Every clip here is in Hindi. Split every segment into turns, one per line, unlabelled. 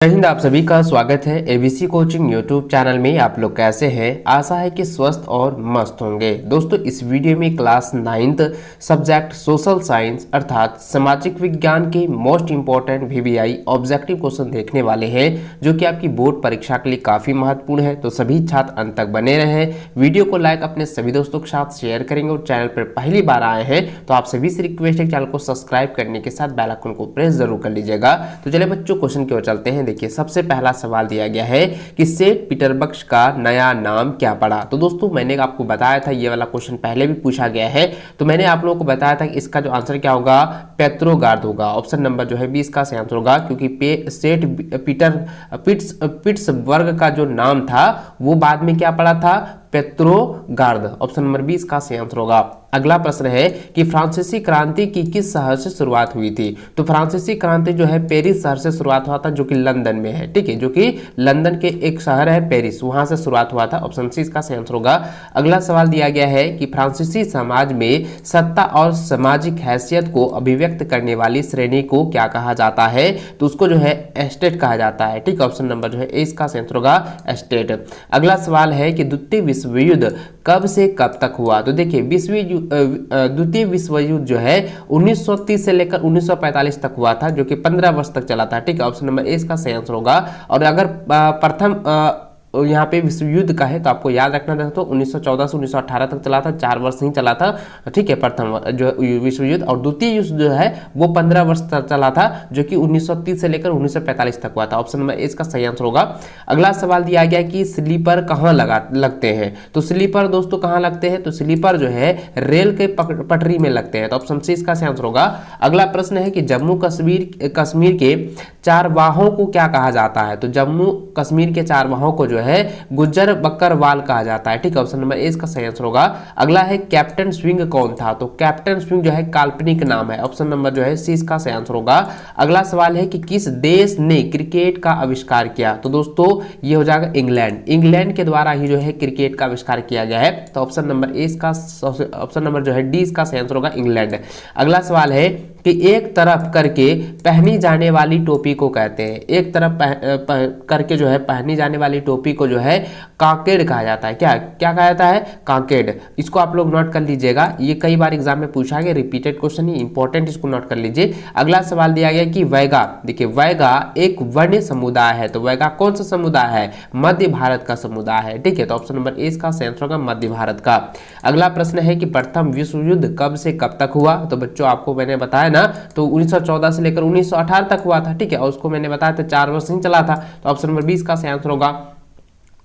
जय हिंद। आप सभी का स्वागत है एबीसी कोचिंग यूट्यूब चैनल में। आप लोग कैसे हैं? आशा है कि स्वस्थ और मस्त होंगे। दोस्तों, इस वीडियो में class 9th subject social science अर्थात सामाजिक विज्ञान के most important VVI objective question देखने वाले हैं, जो कि आपकी बोर्ड परीक्षा के लिए काफी महत्वपूर्ण है। तो सभी छात्र अंत तक बने रहें। वीडियो को लाइक अपने सभी दोस्तों के साथ शेयर करेंगे और चैनल पर पहली बार आए हैं तो आप सभी से रिक्वेस्ट है चैनल को सब्सक्राइब करने के साथ बेल आइकन को प्रेस जरूर कर लीजिएगा। तो चलिए बच्चों, क्वेश्चन की ओर चलते हैं। देखिए, सबसे पहला सवाल दिया गया है कि सेंट पीटर्सबर्ग का नया नाम क्या पड़ा। तो दोस्तों, मैंने आपको बताया था, ये वाला क्वेश्चन पहले भी पूछा गया है। तो मैंने आप लोगों को बताया था कि इसका जो आंसर क्या होगा, पेट्रोगार्ड होगा। ऑप्शन नंबर जो है 20 का सही आंसर होगा, क्योंकि सेंट पीटर्सबर्ग का जो नाम था वो बाद में क्या पड़ा था, पेट्रोगार्ड। ऑप्शन नंबर 20 का सही आंसर होगा। अगला प्रश्न है कि फ्रांसीसी क्रांति की किस शहर से शुरुआत हुई थी। तो फ्रांसीसी क्रांति जो है पेरिस शहर से शुरुआत हुआ था, जो कि लंदन में है। ठीक है, जो कि लंदन के एक शहर है पेरिस, वहां से शुरुआत हुआ था। ऑप्शन सी इसका सही आंसर होगा। अगला सवाल दिया गया है कि फ्रांसीसी समाज में सत्ता और सामाजिक हैसियत को अभिव्यक्त करने वाली श्रेणी को क्या कहा जाता है। तो उसको जो है एस्टेट कहा जाता है। ठीक, ऑप्शन नंबर जो है ए इसका सही आंसर होगा, एस्टेट। अगला सवाल है कि द्वितीय विश्व युद्ध कब से कब तक हुआ। तो देखिए, द्वितीय विश्व युद्ध जो है 1930 से लेकर 1945 तक हुआ था, जो कि 15 वर्ष तक चला था। ठीक है, ऑप्शन नंबर ए इसका सही आंसर होगा। और अगर प्रथम यहाँ पे विश्व युद्ध का है तो आपको याद रखना था, तो 1914 से 1918 तक चला था, 4 वर्ष ही चला था। ठीक है, प्रथम जो विश्व युद्ध, और द्वितीय युद्ध जो है वो 15 वर्ष तक चला था, जो कि 1930 से लेकर 1945 तक हुआ था। ऑप्शन नंबर ए इसका सही आंसर होगा। अगला सवाल दिया गया कि स्लीपर कहाँ लगते हैं। तो स्लीपर दोस्तों कहाँ लगते हैं, तो स्लीपर जो है रेल के पटरी में लगते हैं। तो ऑप्शन सी इसका सही आंसर होगा। अगला प्रश्न है कि जम्मू कश्मीर के चारवाहों को क्या कहा जाता है। तो जम्मू कश्मीर के चारवाहों को जो है गुज्जर बकरवाल कहा जाता है। ठीक है, ऑप्शन नंबर ए इसका सही आंसर होगा। अगला है कैप्टन स्विंग कौन था। तो कैप्टन स्विंग जो है काल्पनिक नाम है। ऑप्शन नंबर जो है सी इसका सही आंसर होगा। अगला सवाल है कि किस देश ने क्रिकेट का आविष्कार किया। तो दोस्तों ये हो जाएगा इंग्लैंड के द्वारा ही जो है क्रिकेट का आविष्कार किया गया है। तो ऑप्शन नंबर ए इसका ऑप्शन नंबर जो है डी इसका सही आंसर होगा, इंग्लैंड। अगला सवाल है कि एक तरफ करके पहनी जाने वाली टोपी को कहते हैं। एक तरफ करके जो है पहनी जाने वाली टोपी को जो है काकेड कहा जाता है। क्या क्या कहा जाता है, काकेड। इसको आप लोग नोट कर लीजिएगा, ये कई बार एग्जाम में पूछा गया, रिपीटेड क्वेश्चन ही इंपॉर्टेंट, इसको नोट कर लीजिए। अगला सवाल दिया गया कि वैगा। देखिए, वैगा एक वन्य समुदाय है। तो वैगा कौन सा समुदाय है, मध्य भारत का समुदाय है। ठीक है, तो ऑप्शन नंबर ए इसका सही आंसर होगा, मध्य भारत का। अगला प्रश्न है कि प्रथम विश्व युद्ध कब से कब तक हुआ। तो बच्चों आपको मैंने बताया ना, तो 1914 से लेकर 1918 तक हुआ था। ठीक है, और उसको मैंने बताया था 4 वर्ष ही चला था। तो ऑप्शन नंबर 20 का सही आंसर होगा।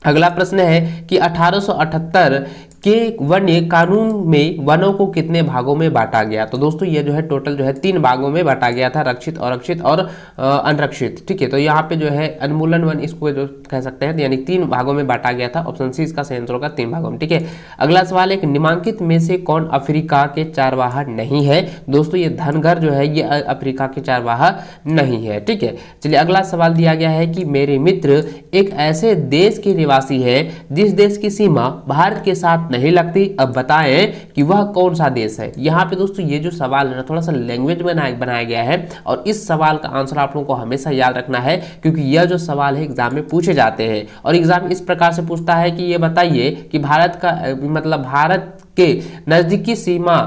अगला प्रश्न है कि 1878 के वन्य कानून में वनों को कितने भागों में बांटा गया। तो दोस्तों ये जो है टोटल जो है 3 भागों में बांटा गया था, रक्षित, अरक्षित और अनरक्षित। ठीक है, तो यहाँ पे जो है उन्मूलन वन इसको जो कह सकते हैं, यानी 3 भागों में बांटा गया था। ऑप्शन सी इसका सही आंसर होगा, 3 भागों में। ठीक है, अगला सवाल है कि निम्नलिखित में से कौन अफ्रीका के चारवाहा नहीं है। दोस्तों ये धनगर जो है ये अफ्रीका के चारवाहा नहीं है। ठीक है, चलिए अगला सवाल दिया गया है कि मेरे मित्र एक ऐसे देश के निवासी है जिस देश की सीमा भारत के साथ नहीं लगती। अब बताएं कि वह कौन सा देश है। यहाँ पे दोस्तों ये जो सवाल है ना, थोड़ा सा लैंग्वेज में बनाया गया है, और इस सवाल का आंसर आप लोगों को हमेशा याद रखना है, क्योंकि यह जो सवाल है एग्जाम में पूछे जाते हैं। और एग्जाम इस प्रकार से पूछता है कि ये बताइए कि भारत का मतलब भारत के नजदीकी सीमा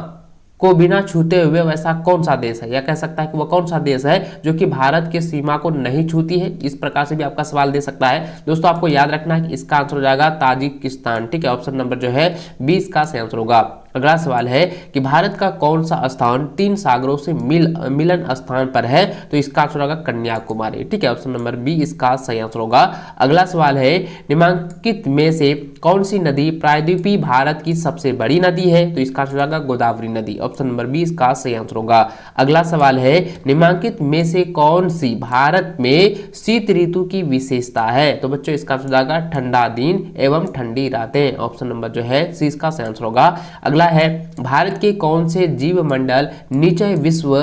को बिना छूते हुए वैसा कौन सा देश है, या कह सकता है कि वह कौन सा देश है जो कि भारत के सीमा को नहीं छूती है। इस प्रकार से भी आपका सवाल दे सकता है। दोस्तों आपको याद रखना है कि इसका आंसर हो जाएगा ताजिकिस्तान। ठीक है, ऑप्शन नंबर जो है 20 का सही आंसर होगा। अगला सवाल है कि भारत का कौन सा स्थान 3 सागरों से मिलन स्थान पर है। तो इसका आंसर होगा कन्याकुमारी। ठीक है, ऑप्शन नंबर बी इसका सही आंसर होगा। अगला सवाल है निम्नलिखित में से कौन सी नदी प्रायद्वीपीय भारत की सबसे बड़ी नदी है। तो इसका आंसर होगा गोदावरी नदी। ऑप्शन नंबर बी इसका सही आंसर होगा। अगला सवाल है निम्नलिखित में से कौन सी भारत में शीत ऋतु की विशेषता है। तो बच्चों इसका आंसर होगा ठंडा दिन एवं ठंडी रातें। ऑप्शन नंबर जो है सी इसका सही आंसर होगा। अगला है भारत के कौन से जीव मंडल नीचे विश्व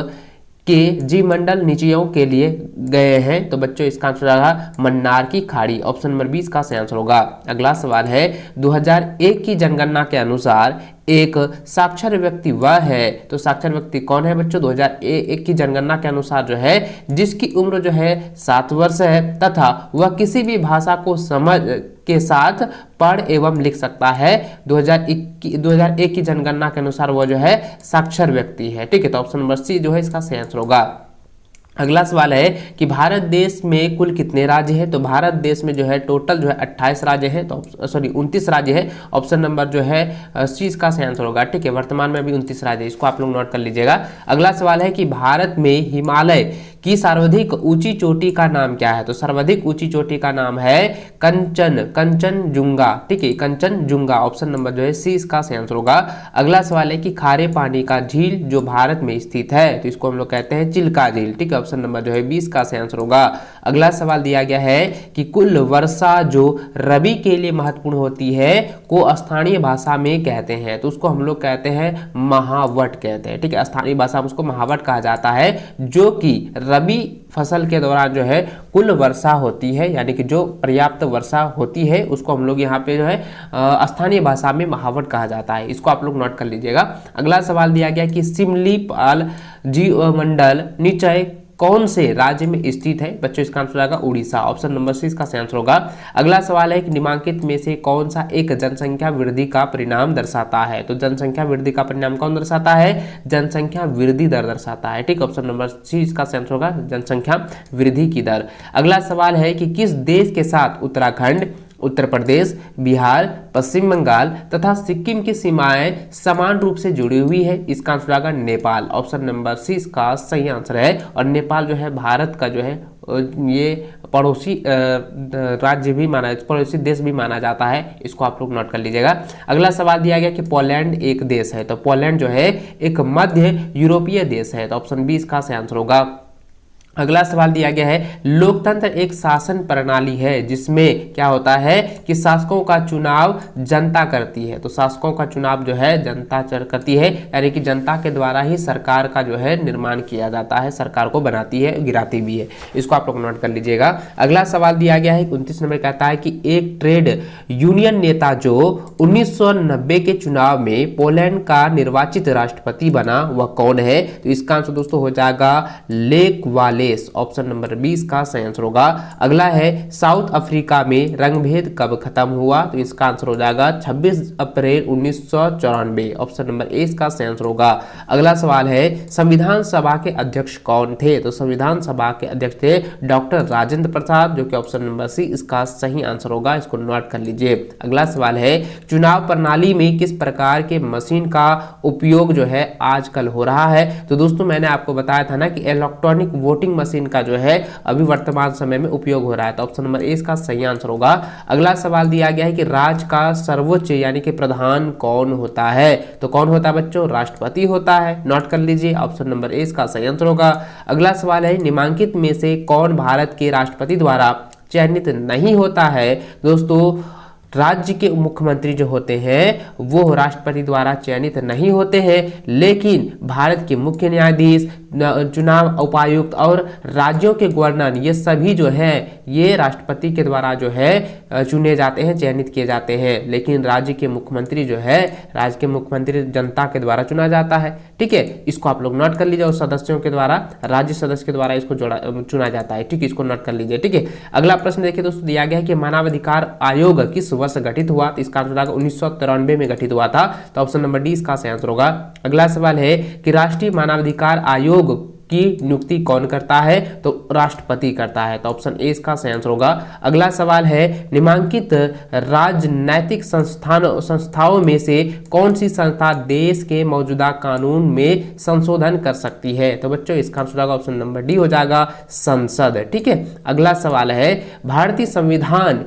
के जीवमंडल नीचियों के लिए गए हैं? तो बच्चों इसका आंसर होगा मन्नार की खाड़ी। ऑप्शन नंबर 20 का सही आंसर होगा। अगला सवाल है 2001 की जनगणना के अनुसार एक साक्षर व्यक्ति वह है, तो साक्षर व्यक्ति कौन है बच्चों? 2001 की जनगणना के अनुसार जो है जिसकी उम्र जो है 7 वर्ष है तथा वह किसी भी भाषा को समझ के साथ पढ़ एवं लिख सकता है। 2001 की जनगणना के अनुसार वह जो है साक्षर व्यक्ति है। ठीक है, तो ऑप्शन नंबर सी जो है इसका सही आंसर होगा। अगला सवाल है कि भारत देश में कुल कितने राज्य हैं? तो भारत देश में जो है टोटल जो है 28 राज्य हैं, तो 29 राज्य है। ऑप्शन नंबर जो है सी इसका सही आंसर होगा। ठीक है, वर्तमान में अभी 29 राज्य है, इसको आप लोग नोट कर लीजिएगा। अगला सवाल है कि भारत में हिमालय की सर्वाधिक ऊंची चोटी का नाम क्या है? तो सर्वाधिक ऊंची चोटी का नाम है कंचनजुंगा। ठीक है, कंचनजुंगा। ऑप्शन नंबर जो है सी इसका सही आंसर होगा। अगला सवाल है कि खारे पानी का झील जो भारत में स्थित है, तो इसको हम लोग कहते हैं चिल्का झील। ठीक है, ऑप्शन नंबर जो है 20 का सही आंसर होगा। अगला सवाल दिया गया है कि कुल वर्षा जो रबी के लिए महत्वपूर्ण होती है को स्थानीय भाषा में कहते हैं, तो उसको हम लोग कहते हैं महावट कहते हैं। ठीक है, स्थानीय भाषा में उसको महावट कहा जाता है, जो कि रबी फसल के दौरान जो है कुल वर्षा होती है, यानी कि जो पर्याप्त वर्षा होती है उसको हम लोग यहाँ पे जो है स्थानीय भाषा में महावट कहा जाता है। इसको आप लोग नोट कर लीजिएगा। अगला सवाल दिया गया कि सिमलीपाल जीवमंडल निचय कौन से राज्य में स्थित है? बच्चों इसका आंसर आएगा उड़ीसा। ऑप्शन नंबर सी इसका सही आंसर होगा। अगला सवाल है कि निम्नलिखित में से कौन सा एक जनसंख्या वृद्धि का परिणाम दर्शाता है? तो जनसंख्या वृद्धि का परिणाम कौन दर्शाता है? जनसंख्या वृद्धि दर दर्शाता है। ठीक, ऑप्शन नंबर सी इसका सही आंसर होगा, जनसंख्या वृद्धि की दर। अगला सवाल है कि किस देश के साथ उत्तराखंड, उत्तर प्रदेश, बिहार, पश्चिम बंगाल तथा सिक्किम की सीमाएं समान रूप से जुड़ी हुई है? इसका आंसर आएगा नेपाल। ऑप्शन नंबर सी इसका सही आंसर है। और नेपाल जो है भारत का जो है ये पड़ोसी राज्य भी माना, पड़ोसी देश भी माना जाता है। इसको आप लोग नोट कर लीजिएगा। अगला सवाल दिया गया कि पोलैंड एक देश है, तो पोलैंड जो है एक मध्य यूरोपीय देश है, तो ऑप्शन बी इसका सही आंसर होगा। अगला सवाल दिया गया है लोकतंत्र एक शासन प्रणाली है जिसमें क्या होता है कि शासकों का चुनाव जनता करती है, तो शासकों का चुनाव जो है जनता करती है, यानी कि जनता के द्वारा ही सरकार का जो है निर्माण किया जाता है, सरकार को बनाती है, गिराती भी है। इसको आप लोग नोट कर लीजिएगा। अगला सवाल दिया गया है 29 नंबर कहता है कि एक ट्रेड यूनियन नेता जो 1990 के चुनाव में पोलैंड का निर्वाचित राष्ट्रपति बना वह कौन है? तो इसका आंसर दोस्तों हो जाएगा लेक वाले। ऑप्शन नंबर 20 का सही आंसर होगा। अगला है साउथ अफ्रीका में रंगभेद कब खत्म हुआ? तो इसका आंसर हो जाएगा 26 अप्रैल 1994। ऑप्शन नंबर ए का सही आंसर होगा। अगला सवाल है संविधान सभा के अध्यक्ष कौन थे? तो संविधान सभा के अध्यक्ष थे डॉक्टर राजेंद्र प्रसाद, जो कि ऑप्शन नंबर सी इसका सही आंसर होगा। इसको नोट कर लीजिए। अगला सवाल है चुनाव प्रणाली में किस प्रकार के मशीन का उपयोग जो है आजकल हो रहा है? तो दोस्तों मैंने आपको बताया था ना कि इलेक्ट्रॉनिक वोटिंग मशीन का जो है अभी वर्तमान समय में उपयोग हो रहा है, तो ऑप्शन नंबर ए इसका सही आंसर होगा। अगला सवाल दिया गया है कि राज्य का सर्वोच्च यानी कि प्रधान कौन होता है? तो कौन होता है बच्चों? राष्ट्रपति होता है। नोट कर लीजिए, ऑप्शन नंबर ए इसका सही आंसर होगा। अगला सवाल है निम्नलिखित में से कौन भारत के राष्ट्रपति द्वारा चयनित नहीं होता है? दोस्तों राज्य के मुख्यमंत्री जो होते हैं वो राष्ट्रपति द्वारा चयनित नहीं होते हैं, लेकिन भारत के मुख्य न्यायाधीश, चुनाव उपायुक्त और राज्यों के गवर्नर ये सभी जो है ये राष्ट्रपति के द्वारा जो है चुने जाते हैं, चयनित किए जाते हैं। लेकिन राज्य के मुख्यमंत्री जो है, राज्य के मुख्यमंत्री जनता के द्वारा चुना जाता है। ठीक है, इसको आप लोग नोट कर लीजिए। और सदस्यों के द्वारा, राज्य सदस्य के द्वारा इसको चुना जाता है। ठीक है, इसको नोट कर लीजिए। ठीक है, अगला प्रश्न देखिए दोस्तों, दिया गया है कि मानवाधिकार आयोग किस वर्ष गठित हुआ? तो इसका आंसर 1993 में गठित हुआ था, तो ऑप्शन नंबर डी इसका सही आंसर होगा। अगला सवाल है कि राष्ट्रीय मानवाधिकार आयोग की नियुक्ति कौन करता है? तो राष्ट्रपति करता है, तो ऑप्शन ए इसका सही आंसर होगा। अगला सवाल है निम्नलिखित राजनैतिक संस्थाओं में से कौन सी संस्था देश के मौजूदा कानून में संशोधन कर सकती है? तो बच्चों इसका आंसर होगा ऑप्शन नंबर डी हो जाएगा संसद। ठीक है, अगला सवाल है भारतीय संविधान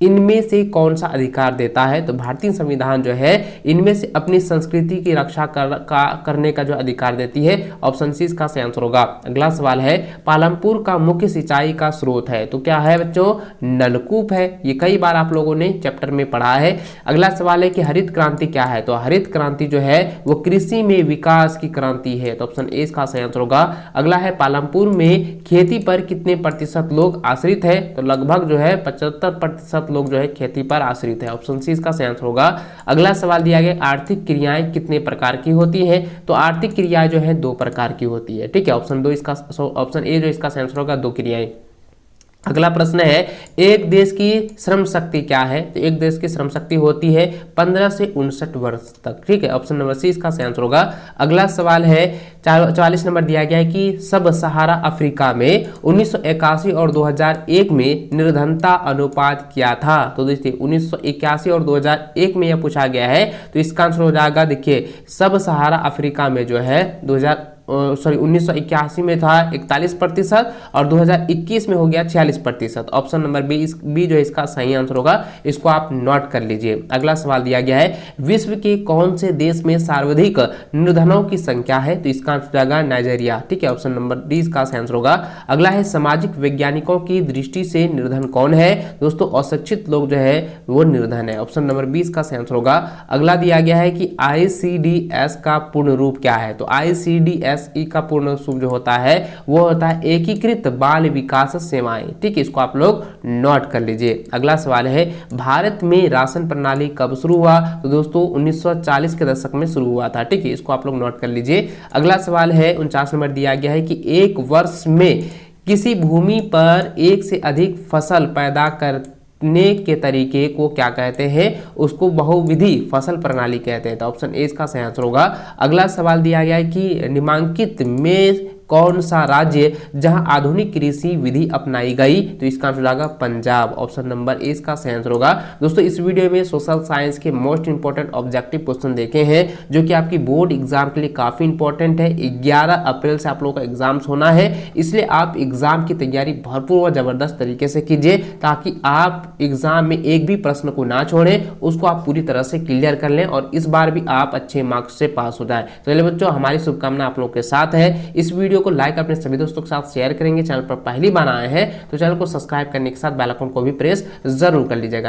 इनमें से कौन सा अधिकार देता है? तो भारतीय संविधान जो है इनमें से अपनी संस्कृति की रक्षा करने का जो अधिकार देती है। ऑप्शन सी इसका सही आंसर होगा। अगला सवाल है, पालमपुर का मुख्य सिंचाई का स्रोत है, तो क्या है बच्चों? नलकूप है। ये कई बार आप लोगों ने चैप्टर में पढ़ा है। अगला सवाल है कि हरित क्रांति क्या है? तो हरित क्रांति जो है वो कृषि में विकास की क्रांति है, तो ऑप्शन ए इसका सही आंसर होगा। अगला है, पालमपुर में खेती पर कितने प्रतिशत लोग आश्रित है? तो लगभग जो है 75% लोग जो है खेती पर आश्रित है। ऑप्शन सी इसका सही आंसर होगा। अगला सवाल दिया गया, आर्थिक क्रियाएं कितने प्रकार की होती हैं? तो आर्थिक क्रियाएं जो है 2 प्रकार की होती है। ठीक है, ऑप्शन ए जो इसका सही आंसर होगा, 2 क्रियाएं। अगला प्रश्न है, एक देश की श्रम शक्ति क्या है? तो एक देश की श्रम शक्ति होती है 15 से 59 वर्ष तक। ठीक है, ऑप्शन नंबर सी इसका सही आंसर होगा। अगला सवाल है, 44 नंबर दिया गया है कि सब सहारा अफ्रीका में 1981 और 2001 में निर्धनता अनुपात क्या था? तो देखिए 1981 और 2001 में यह पूछा गया है, तो इसका आंसर हो जाएगा, देखिए सब सहारा अफ्रीका में जो है 1981 में था 41% और 2021 में हो गया 46%। ऑप्शन नंबर बी जो है इसका सही आंसर होगा, इसको आप नोट कर लीजिए। अगला सवाल दिया गया है, विश्व के कौन से देश में सर्वाधिक निर्धनों की संख्या है? तो इसका आंसर जाएगा नाइजीरिया। ठीक है, ऑप्शन नंबर डी इसका सही आंसर होगा। अगला है, सामाजिक वैज्ञानिकों की दृष्टि से निर्धन कौन है? दोस्तों अशिक्षित लोग जो है वो निर्धन है। ऑप्शन नंबर बी इसका सही आंसर होगा। अगला दिया गया है कि ICDS का पूर्ण रूप क्या है? तो ICDS का पूर्ण रूप जो होता है वो होता है एकीकृत बाल विकास सेवाएं। ठीक है, इसको आप लोग नोट कर लीजिए। अगला सवाल है, भारत में राशन प्रणाली कब शुरू हुआ? तो दोस्तों 1940 के दशक में शुरू हुआ था। ठीक है, इसको आप लोग नोट कर लीजिए। अगला सवाल है, 49 नंबर दिया गया है कि एक वर्ष में किसी भूमि पर एक से अधिक फसल पैदा करने के तरीके को क्या कहते हैं? उसको बहुविधि फसल प्रणाली कहते हैं। तो ऑप्शन ए इसका सही आंसर होगा। अगला सवाल दिया गया है कि निम्नलिखित में कौन सा राज्य जहां आधुनिक कृषि विधि अपनाई गई? तो इसका आंसर होगा पंजाब। ऑप्शन नंबर ए इसका सही आंसर होगा। दोस्तों इस वीडियो में सोशल साइंस के मोस्ट इंपोर्टेंट ऑब्जेक्टिव क्वेश्चन देखे हैं जो कि आपकी बोर्ड एग्जाम के लिए काफी इंपॉर्टेंट है। 11 अप्रैल से आप लोगों का एग्जाम्स होना है, इसलिए आप एग्जाम की तैयारी भरपूर और जबरदस्त तरीके से कीजिए ताकि आप एग्जाम में एक भी प्रश्न को ना छोड़ें, उसको आप पूरी तरह से क्लियर कर लें और इस बार भी आप अच्छे मार्क्स से पास हो जाए। तो चलिए बच्चों, हमारी शुभकामना आप लोगों के साथ है। इस वीडियो को लाइक अपने सभी दोस्तों के साथ शेयर करेंगे। चैनल पर पहली बार आए हैं तो चैनल को सब्सक्राइब करने के साथ बेल आइकन को भी प्रेस जरूर कर लीजिएगा।